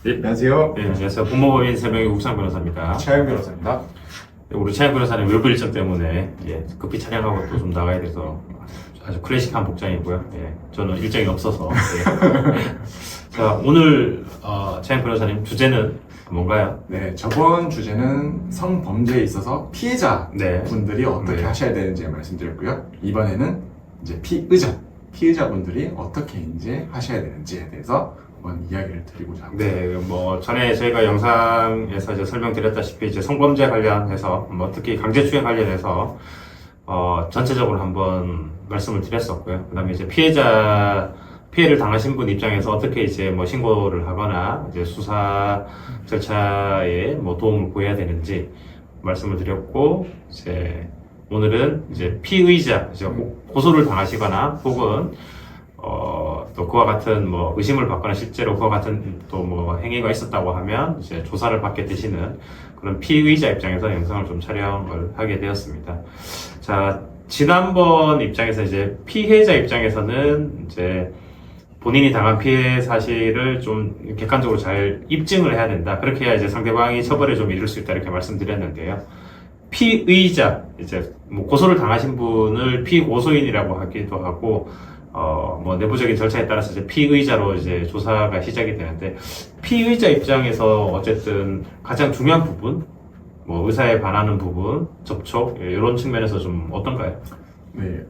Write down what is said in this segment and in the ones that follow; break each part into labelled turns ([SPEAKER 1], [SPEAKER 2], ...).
[SPEAKER 1] 네,
[SPEAKER 2] 안녕하세요.
[SPEAKER 1] 네, 안녕하세요. 법무법인 3명의 국상 변호사입니다.
[SPEAKER 2] 차영 변호사입니다.
[SPEAKER 1] 네, 우리 차영 변호사님 외부 일정 때문에 급히 촬영하고 또 좀 나가야 돼서 아주 클래식한 복장이고요. 저는 일정이 없어서. 자, 오늘 차영 변호사님 주제는 뭔가요?
[SPEAKER 2] 네, 저번 주제는 성범죄에 있어서 피해자
[SPEAKER 1] 네.
[SPEAKER 2] 분들이 어떻게
[SPEAKER 1] 네.
[SPEAKER 2] 하셔야 되는지 말씀드렸고요. 이번에는 이제 피해자분들이 어떻게 이제 하셔야 되는지에 대해서 한번 이야기를 드리고자 합니다.
[SPEAKER 1] 네, 뭐 전에 저희가 영상에서 이제 설명드렸다시피 이제 성범죄 관련해서 뭐 특히 강제추행 관련해서 전체적으로 한번 말씀을 드렸었고요. 그다음에 이제 피해를 당하신 분 입장에서 어떻게 이제 뭐 신고를 하거나 이제 수사 절차에 뭐 도움을 구해야 되는지 말씀을 드렸고, 이제 오늘은 이제 피의자, 이제 고소를 당하시거나 혹은 또 그와 같은 뭐 의심을 받거나 실제로 그와 같은 또 뭐 행위가 있었다고 하면 이제 조사를 받게 되시는 그런 피의자 입장에서 영상을 좀 촬영을 하게 되었습니다. 자, 지난번 입장에서 이제 피해자 입장에서는 이제 본인이 당한 피해 사실을 좀 객관적으로 잘 입증을 해야 된다. 그렇게 해야 이제 상대방이 처벌에 좀 이를 수 있다. 이렇게 말씀드렸는데요. 피의자, 이제 뭐 고소를 당하신 분을 피고소인이라고 하기도 하고, 뭐 내부적인 절차에 따라서 이제 피의자로 이제 조사가 시작이 되는데, 피의자 입장에서 어쨌든 가장 중요한 부분, 뭐 의사에 반하는 부분, 접촉, 이런 측면에서 좀 어떤가요?
[SPEAKER 2] 네,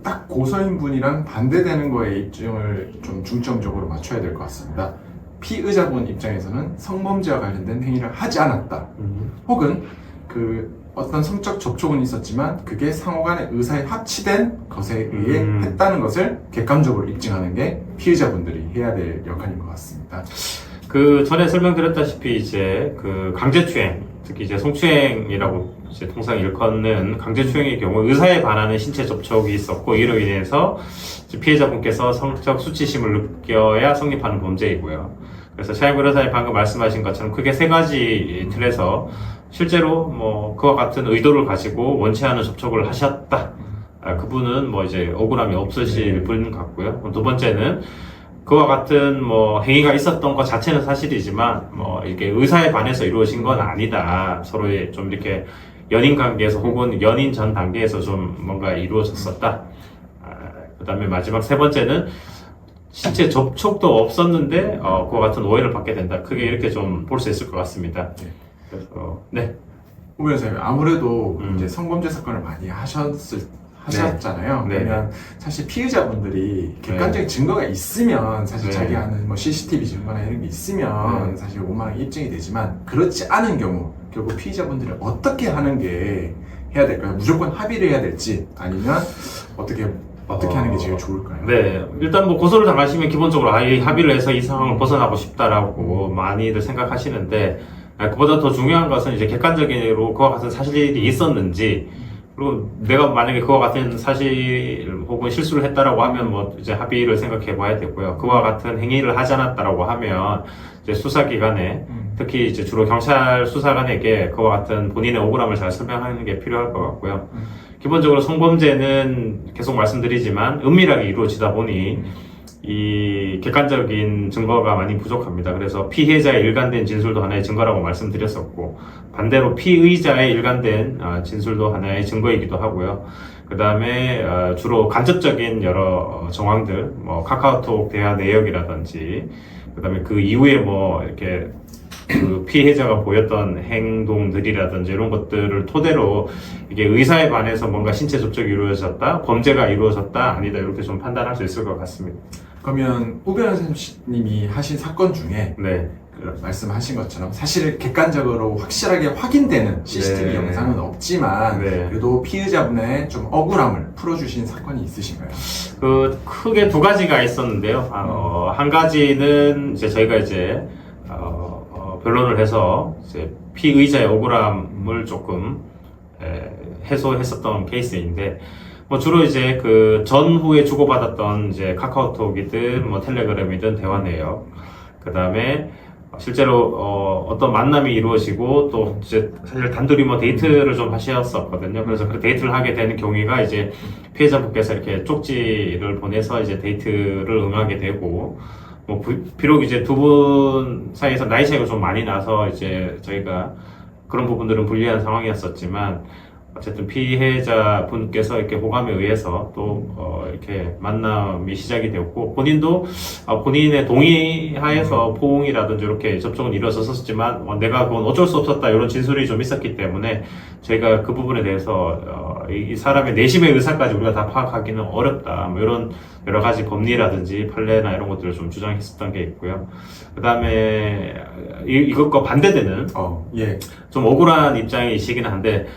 [SPEAKER 2] 딱 고소인 분이랑 반대되는 거에 입증을 좀 중점적으로 맞춰야 될 것 같습니다. 피의자분 입장에서는 성범죄와 관련된 행위를 하지 않았다. 혹은 어떤 성적 접촉은 있었지만 그게 상호간의 의사에 합치된 것에 의해 했다는 것을 객관적으로 입증하는 게 피의자분들이 해야 될 역할인 것 같습니다.
[SPEAKER 1] 그 전에 설명드렸다시피 이제 그 강제추행, 특히 이제 성추행이라고 이제 통상 일컫는 강제추행의 경우 의사에 반하는 신체 접촉이 있었고, 이로 인해서 피해자분께서 성적 수치심을 느껴야 성립하는 범죄이고요. 그래서 차영 변호사님 방금 말씀하신 것처럼 크게 세 가지 틀에서 실제로 뭐 그와 같은 의도를 가지고 원치 않은 접촉을 하셨다. 그분은 뭐 이제 억울함이 없으실 분 같고요. 두 번째는 그와 같은 뭐 행위가 있었던 것 자체는 사실이지만 뭐 이렇게 의사에 반해서 이루어진 건 아니다. 서로의 좀 이렇게 연인 관계에서 혹은 연인 전 단계에서 좀 뭔가 이루어졌었다. 그다음에 마지막 세 번째는 신체 접촉도 없었는데 그와 같은 오해를 받게 된다. 크게 이렇게 좀 볼 수 있을 것 같습니다. 그래서 네.
[SPEAKER 2] 오 변호사님, 아무래도 이제 성범죄 사건을 많이 하셨잖아요.
[SPEAKER 1] 네.
[SPEAKER 2] 그러면 사실 피의자분들이 객관적인 증거가 있으면 사실 자기 아는 뭐 CCTV 증거나 이런 게 있으면 사실 원만하게 입증이 되지만, 그렇지 않은 경우 결국 피의자분들이 어떻게 하는 게 해야 될까요? 무조건 합의를 해야 될지 아니면 어떻게 하는 게 제일 좋을까요?
[SPEAKER 1] 네, 일단 뭐 고소를 당하시면 기본적으로 합의를 해서 이 상황을 벗어나고 싶다라고 많이들 생각하시는데, 그보다 더 중요한 것은 이제 객관적으로 그와 같은 사실이 있었는지, 그리고 내가 만약에 그와 같은 사실 혹은 실수를 했다라고 하면 뭐 이제 합의를 생각해 봐야 되고요. 그와 같은 행위를 하지 않았다라고 하면 이제 수사기관에, 특히 이제 주로 경찰 수사관에게 그와 같은 본인의 억울함을 잘 설명하는 게 필요할 것 같고요. 기본적으로 성범죄는 계속 말씀드리지만 은밀하게 이루어지다 보니 이 객관적인 증거가 많이 부족합니다. 그래서 피해자의 일관된 진술도 하나의 증거라고 말씀드렸었고, 반대로 피의자의 일관된 진술도 하나의 증거이기도 하고요. 그 다음에 주로 간접적인 여러 정황들, 뭐 카카오톡 대화 내역이라든지, 그 다음에 그 이후에 뭐 이렇게 그 피해자가 보였던 행동들이라든지 이런 것들을 토대로 이게 의사에 반해서 뭔가 신체 접촉이 이루어졌다, 범죄가 이루어졌다, 아니다, 이렇게 좀 판단할 수 있을 것 같습니다.
[SPEAKER 2] 그러면 오 변호사님이 하신 사건 중에 말씀하신 것처럼 사실 객관적으로 확실하게 확인되는 CCTV 영상은 없지만 그래도 피의자분의 좀 억울함을 풀어주신 사건이 있으신가요?
[SPEAKER 1] 그 크게 두 가지가 있었는데요. 한 가지는 이제 저희가 이제 변론을 해서 이제 피의자의 억울함을 조금 해소했었던 케이스인데, 뭐 주로 이제 그 전후에 주고받았던 이제 카카오톡이든 뭐 텔레그램이든 대화 내역, 그 다음에 실제로 어떤 만남이 이루어지고 또 이제 사실 단둘이 뭐 데이트를 좀 하셨었거든요. 그래서 그 데이트를 하게 되는 경위가 이제 피해자분께서 이렇게 쪽지를 보내서 이제 데이트를 응하게 되고, 뭐 비록 이제 두 분 사이에서 나이 차이가 좀 많이 나서 이제 저희가 그런 부분들은 불리한 상황이었었지만 어쨌든 피해자 분께서 이렇게 호감에 의해서 또 이렇게 만남이 시작이 되었고 본인도 본인의 동의하에서 포옹이라든지 이렇게 접촉은 이루어졌었지만 내가 그건 어쩔 수 없었다 이런 진술이 좀 있었기 때문에 저희가 그 부분에 대해서 이 사람의 내심의 의사까지 우리가 다 파악하기는 어렵다 뭐 이런 여러 가지 법리라든지 판례나 이런 것들을 좀 주장했었던 게 있고요. 그 다음에 이것과 반대되는
[SPEAKER 2] 예.
[SPEAKER 1] 좀 억울한 입장이시긴 한데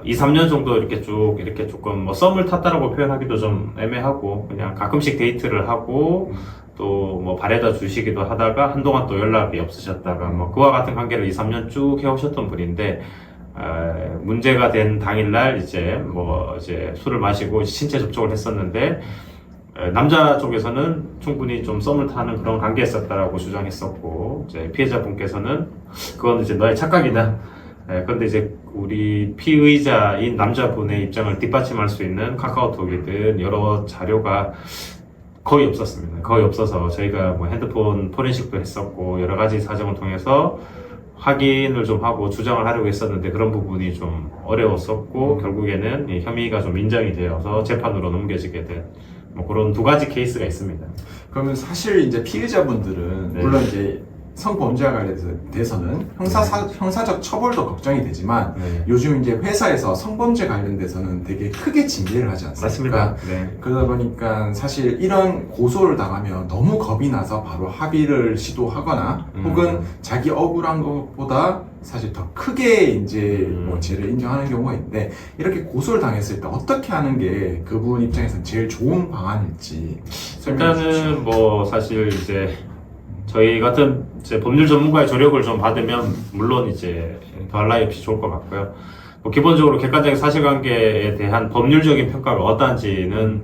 [SPEAKER 1] 2, 3년 정도 이렇게 쭉 이렇게 조금 뭐 썸을 탔다라고 표현하기도 좀 애매하고 그냥 가끔씩 데이트를 하고 또 뭐 바래다 주시기도 하다가 한동안 또 연락이 없으셨다가 뭐 그와 같은 관계를 2, 3년 쭉 해오셨던 분인데 문제가 된 당일날 이제 술을 마시고 신체 접촉을 했었는데 남자 쪽에서는 충분히 좀 썸을 타는 그런 관계였었다라고 주장했었고 이제 피해자분께서는 그건 이제 너의 착각이다. 그런데 이제 우리 피의자인 남자분의 입장을 뒷받침할 수 있는 카카오톡이든 여러 자료가 거의 없었습니다. 거의 없어서 저희가 뭐 핸드폰 포렌식도 했었고 여러 가지 사정을 통해서 확인을 좀 하고 주장을 하려고 했었는데 그런 부분이 좀 어려웠었고 결국에는 이 혐의가 좀 인정이 되어서 재판으로 넘겨지게 된 뭐 그런 두 가지 케이스가 있습니다.
[SPEAKER 2] 그러면 사실 이제 피해자분들은
[SPEAKER 1] 네.
[SPEAKER 2] 물론 이제 성범죄와 관련돼서는 형사적 처벌도 걱정이 되지만
[SPEAKER 1] 네.
[SPEAKER 2] 요즘 이제 회사에서 성범죄 관련돼서는 되게 크게 징계를 하지 않습니까?
[SPEAKER 1] 맞습니다. 네.
[SPEAKER 2] 그러다 보니까 사실 이런 고소를 당하면 너무 겁이 나서 바로 합의를 시도하거나 혹은 자기 억울한 것보다 사실 더 크게 이제 뭐 죄를 인정하는 경우가 있는데 이렇게 고소를 당했을 때 어떻게 하는 게 그분 입장에서는 제일 좋은 방안일지 설명해 주십시오.
[SPEAKER 1] 일단은 뭐 사실 이제 저희 같은 이제 법률 전문가의 조력을 좀 받으면 물론 이제 더할 나위 없이 좋을 것 같고요. 뭐 기본적으로 객관적인 사실관계에 대한 법률적인 평가가 어떠한지는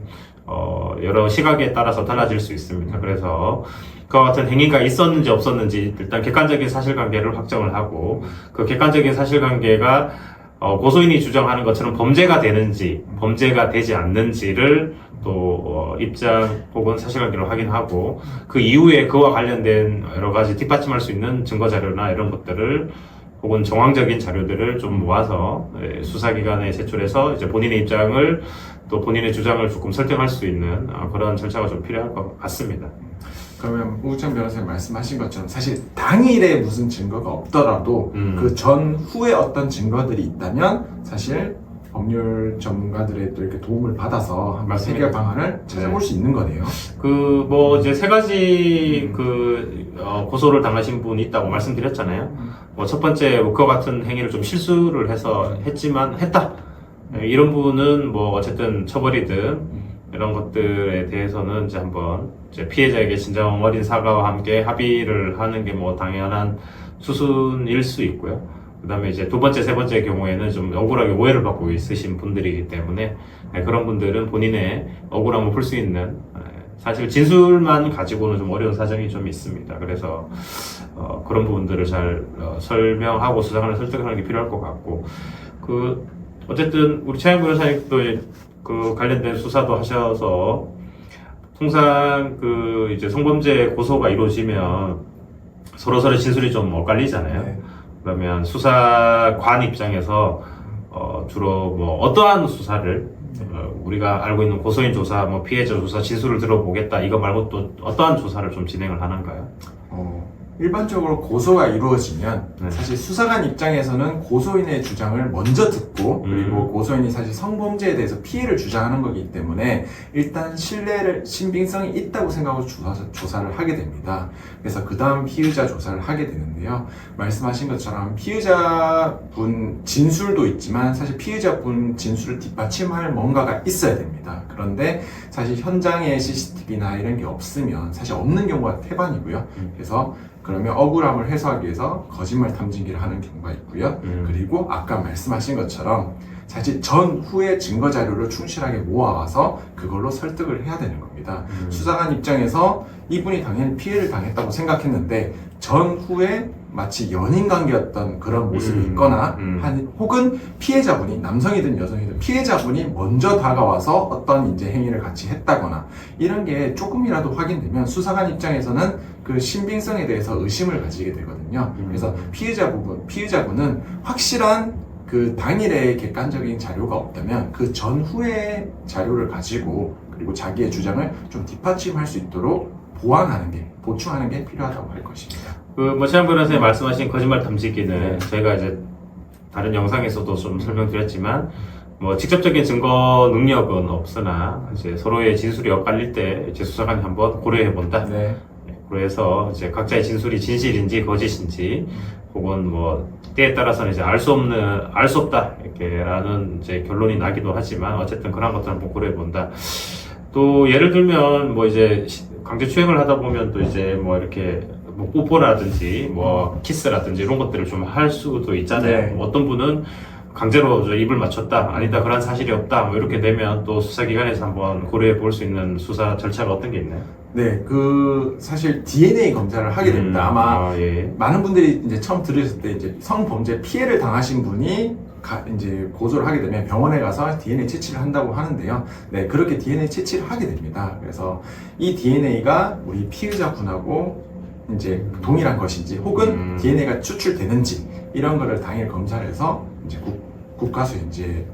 [SPEAKER 1] 여러 시각에 따라서 달라질 수 있습니다. 그래서 그와 같은 행위가 있었는지 없었는지 일단 객관적인 사실관계를 확정을 하고 그 객관적인 사실관계가 고소인이 주장하는 것처럼 범죄가 되는지 범죄가 되지 않는지를 또 입장 혹은 사실관계를 확인하고 그 이후에 그와 관련된 여러 가지 뒷받침할 수 있는 증거 자료나 이런 것들을 혹은 정황적인 자료들을 좀 모아서 수사기관에 제출해서 이제 본인의 입장을 또 본인의 주장을 조금 설득할 수 있는 그런 절차가 좀 필요할 것 같습니다.
[SPEAKER 2] 그러면 우창 변호사님 말씀하신 것처럼 사실 당일에 무슨 증거가 없더라도 그 전후에 어떤 증거들이 있다면 사실 법률 전문가들의 또 이렇게 도움을 받아서 한번
[SPEAKER 1] 맞습니다.
[SPEAKER 2] 해결 방안을 찾아볼 수 있는 거네요.
[SPEAKER 1] 그 뭐 이제 세 가지 고소를 당하신 분이 있다고 말씀드렸잖아요. 뭐 첫 번째 그와 같은 행위를 좀 실수를 해서 했다. 이런 분은 뭐 어쨌든 처벌이든 이런 것들에 대해서는 이제 한번 이제 피해자에게 진정 어린 사과와 함께 합의를 하는 게 뭐 당연한 수순일 수 있고요. 그 다음에 이제 두 번째, 세 번째 경우에는 좀 억울하게 오해를 받고 있으신 분들이기 때문에 그런 분들은 본인의 억울함을 풀 수 있는 사실 진술만 가지고는 좀 어려운 사정이 좀 있습니다. 그래서 그런 부분들을 잘 설명하고 수사관을 설득하는 게 필요할 것 같고 어쨌든 우리 최양 변호사님도 그 관련된 수사도 하셔서 통상 이제 성범죄 고소가 이루어지면 서로 진술이 좀 엇갈리잖아요.
[SPEAKER 2] 네.
[SPEAKER 1] 그러면 수사관 입장에서 주로 뭐 어떠한 수사를 우리가 알고 있는 고소인 조사, 뭐 피해자 조사, 진술을 들어보겠다 이거 말고 또 어떠한 조사를 좀 진행을 하는가요?
[SPEAKER 2] 일반적으로 고소가 이루어지면
[SPEAKER 1] 네.
[SPEAKER 2] 사실 수사관 입장에서는 고소인의 주장을 먼저 듣고 그리고 고소인이 사실 성범죄에 대해서 피해를 주장하는 거기 때문에 일단 신빙성이 있다고 생각하고 조사를 하게 됩니다. 그래서 그 다음 피의자 조사를 하게 되는데요. 말씀하신 것처럼 피의자분 진술도 있지만 사실 피의자분 진술을 뒷받침할 뭔가가 있어야 됩니다. 그런데 사실 현장에 CCTV나 이런 게 없으면 사실 없는 경우가 태반이고요. 그래서 그러면 억울함을 해소하기 위해서 거짓말 탐지기를 하는 경우가 있고요. 그리고 아까 말씀하신 것처럼 사실 전후의 증거 자료를 충실하게 모아와서 그걸로 설득을 해야 되는 겁니다. 수사관 입장에서 이분이 당연히 피해를 당했다고 생각했는데 전후에 마치 연인 관계였던 그런 모습이 있거나 혹은 피해자분이 남성이든 여성이든 피해자분이 먼저 다가와서 어떤 이제 행위를 같이 했다거나 이런 게 조금이라도 확인되면 수사관 입장에서는 그 신빙성에 대해서 의심을 가지게 되거든요. 그래서 피의자분은 확실한 그 당일의 객관적인 자료가 없다면 그 전후의 자료를 가지고 그리고 자기의 주장을 좀 뒷받침할 수 있도록 보충하는 게 필요하다고 할 것입니다.
[SPEAKER 1] 최한 변호사님 말씀하신 거짓말 탐지기는 저희가 이제 다른 영상에서도 좀 설명드렸지만 직접적인 증거 능력은 없으나 이제 서로의 진술이 엇갈릴 때 이제 수사관이 한번 고려해 본다.
[SPEAKER 2] 네.
[SPEAKER 1] 그래서 이제 각자의 진술이 진실인지 거짓인지 혹은 때에 따라서는 이제 알 수 없다 이렇게라는 이제 결론이 나기도 하지만 어쨌든 그런 것들 한번 고려해 본다. 또 예를 들면 이제 강제추행을 하다 보면 또 이제 이렇게 뽀뽀라든지 키스라든지 이런 것들을 좀 할 수도 있잖아요.
[SPEAKER 2] 네.
[SPEAKER 1] 어떤 분은 강제로 입을 맞췄다, 아니다, 그런 사실이 없다, 이렇게 되면 또 수사기관에서 한번 고려해 볼 수 있는 수사 절차가 어떤 게 있나요?
[SPEAKER 2] 네, 사실 DNA 검사를 하게 됩니다. 아마
[SPEAKER 1] 예.
[SPEAKER 2] 많은 분들이 이제 처음 들으셨을 때 이제 성범죄 피해를 당하신 분이 이제 고소를 하게 되면 병원에 가서 DNA 채취를 한다고 하는데요. 네, 그렇게 DNA 채취를 하게 됩니다. 그래서 이 DNA가 우리 피의자분하고 이제 동일한 것인지 혹은 DNA가 추출되는지 이런 거를 당일 검사를 해서 이제 국가수에 이제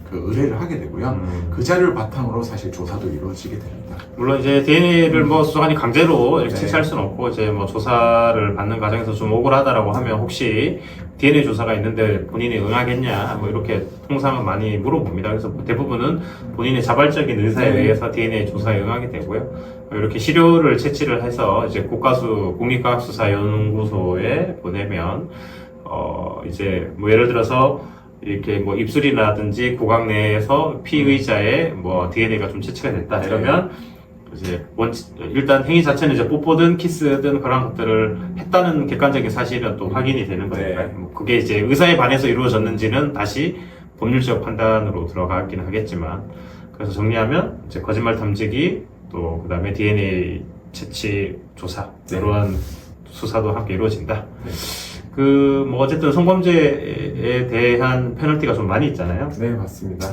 [SPEAKER 2] 그 의뢰를 하게 되고요. 그 자료를 바탕으로 사실 조사도 이루어지게 됩니다.
[SPEAKER 1] 물론 이제 DNA를 수사관이 강제로 이렇게
[SPEAKER 2] 네.
[SPEAKER 1] 채취할 수는 없고 이제 조사를 받는 과정에서 좀 억울하다라고 하면 혹시 DNA 조사가 있는데 본인이 응하겠냐 이렇게 통상은 많이 물어봅니다. 그래서 대부분은 본인의 자발적인 의사에
[SPEAKER 2] 네.
[SPEAKER 1] 의해서 DNA 조사에 응하게 되고요. 이렇게 시료를 채취를 해서 이제 국가수사연구소에 보내면 이제 예를 들어서 이렇게 입술이라든지 고각 내에서 피의자의 DNA가 좀 채취가 됐다 이러면 이제 일단 행위 자체는 이제 뽀뽀든 키스든 그런 것들을 했다는 객관적인 사실은 또 확인이 되는 거니까
[SPEAKER 2] 네.
[SPEAKER 1] 그게 이제 의사에 반해서 이루어졌는지는 다시 법률적 판단으로 들어가긴 하겠지만 그래서 정리하면 이제 거짓말 탐지기 또 그다음에 DNA 채취 조사
[SPEAKER 2] 네.
[SPEAKER 1] 이러한 수사도 함께 이루어진다.
[SPEAKER 2] 네.
[SPEAKER 1] 어쨌든 성범죄에 대한 페널티가 좀 많이 있잖아요.
[SPEAKER 2] 네, 맞습니다.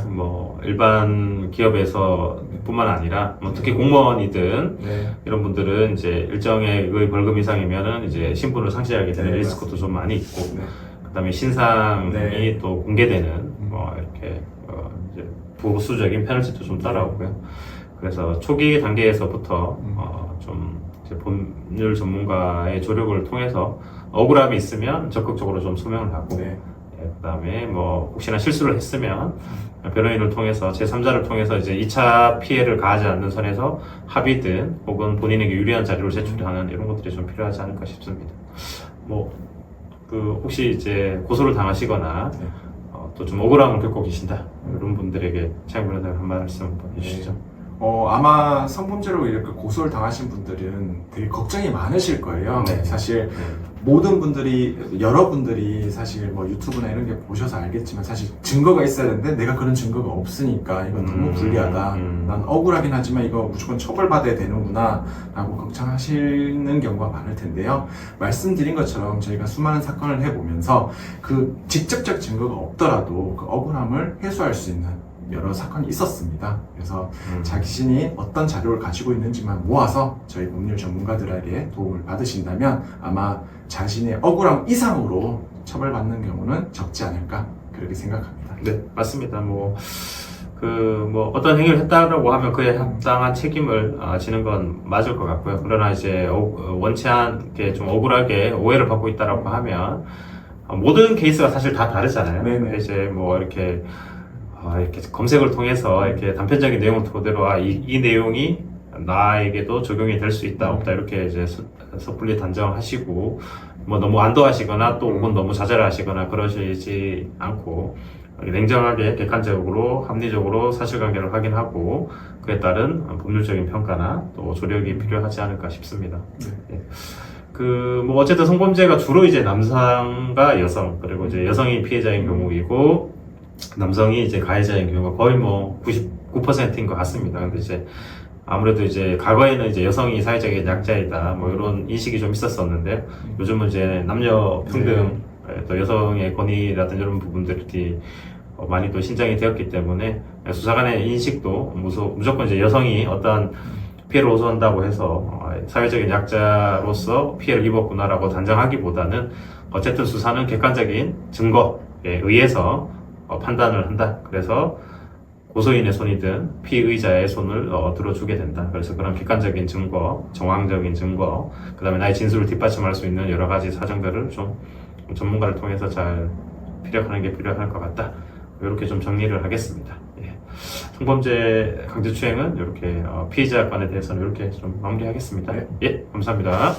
[SPEAKER 1] 일반 기업에서 뿐만 아니라, 특히 공무원이든,
[SPEAKER 2] 네.
[SPEAKER 1] 이런 분들은 이제 일정의 벌금 이상이면은 이제 신분을 상실하게 되는
[SPEAKER 2] 네,
[SPEAKER 1] 리스크도 좀 많이 있고,
[SPEAKER 2] 네.
[SPEAKER 1] 그 다음에 신상이
[SPEAKER 2] 네.
[SPEAKER 1] 또 공개되는, 이렇게, 이제 부수적인 페널티도 좀 따라오고요. 그래서 초기 단계에서부터, 좀, 이제 법률 전문가의 조력을 통해서 억울함이 있으면 적극적으로 좀 소명을 하고,
[SPEAKER 2] 네.
[SPEAKER 1] 그다음에 혹시나 실수를 했으면 변호인을 통해서 제3자를 통해서 이제 2차 피해를 가하지 않는 선에서 합의든 혹은 본인에게 유리한 자료를 제출하는 이런 것들이 좀 필요하지 않을까 싶습니다. 혹시 이제 고소를 당하시거나
[SPEAKER 2] 네.
[SPEAKER 1] 또 좀 억울함을 겪고 계신다 이런 분들에게 최양 변호사님 한 말씀 한번 해주시죠.
[SPEAKER 2] 아마 성범죄로 이렇게 고소를 당하신 분들은 되게 걱정이 많으실 거예요.
[SPEAKER 1] 네.
[SPEAKER 2] 사실 모든 분들이, 여러분들이 사실 유튜브나 이런 게 보셔서 알겠지만 사실 증거가 있어야 되는데 내가 그런 증거가 없으니까 이건 너무 불리하다. 난 억울하긴 하지만 이거 무조건 처벌받아야 되는구나 라고 걱정하시는 경우가 많을 텐데요. 말씀드린 것처럼 저희가 수많은 사건을 해보면서 그 직접적 증거가 없더라도 그 억울함을 해소할 수 있는 여러 사건이 있었습니다. 그래서 자신이 어떤 자료를 가지고 있는지만 모아서 저희 법률 전문가들에게 도움을 받으신다면 아마 자신의 억울함 이상으로 처벌받는 경우는 적지 않을까 그렇게 생각합니다.
[SPEAKER 1] 네, 맞습니다. 어떤 행위를 했다라고 하면 그에 합당한 책임을 지는 건 맞을 것 같고요. 그러나 이제 원치 않게 좀 억울하게 오해를 받고 있다라고 하면 모든 케이스가 사실 다 다르잖아요.
[SPEAKER 2] 네네.
[SPEAKER 1] 근데 이제 이렇게 검색을 통해서 이렇게 단편적인 내용을 토대로 이 내용이 나에게도 적용이 될 수 있다 없다 이렇게 이제 섣불리 단정하시고 너무 안도하시거나 또 혹은 너무 자잘하시거나 그러시지 않고 냉정하게 객관적으로 합리적으로 사실관계를 확인하고 그에 따른 법률적인 평가나 또 조력이 필요하지 않을까 싶습니다. 예. 어쨌든 성범죄가 주로 이제 남성과 여성 그리고 이제 여성이 피해자인 경우이고 남성이 이제 가해자인 경우가 거의 99%인 것 같습니다. 근데 이제 아무래도 이제 과거에는 이제 여성이 사회적인 약자이다 뭐 이런 인식이 좀 있었었는데 요즘은 이제 남녀 평등 또 여성의 권위라든 이런 부분들이 많이 또 신장이 되었기 때문에 수사관의 인식도 무조건 이제 여성이 어떠한 피해를 호소한다고 해서 사회적인 약자로서 피해를 입었구나라고 단정하기보다는 어쨌든 수사는 객관적인 증거에 의해서 판단을 한다. 그래서 고소인의 손이든 피의자의 손을 들어주게 된다. 그래서 그런 객관적인 증거, 정황적인 증거, 그 다음에 나의 진술을 뒷받침할 수 있는 여러 가지 사정들을 좀 전문가를 통해서 잘 피력하는 게 필요할 것 같다. 이렇게 좀 정리를 하겠습니다. 예. 성범죄 강제추행은 이렇게 피해자 건에 대해서는 이렇게 좀 마무리하겠습니다.
[SPEAKER 2] 네.
[SPEAKER 1] 예, 감사합니다.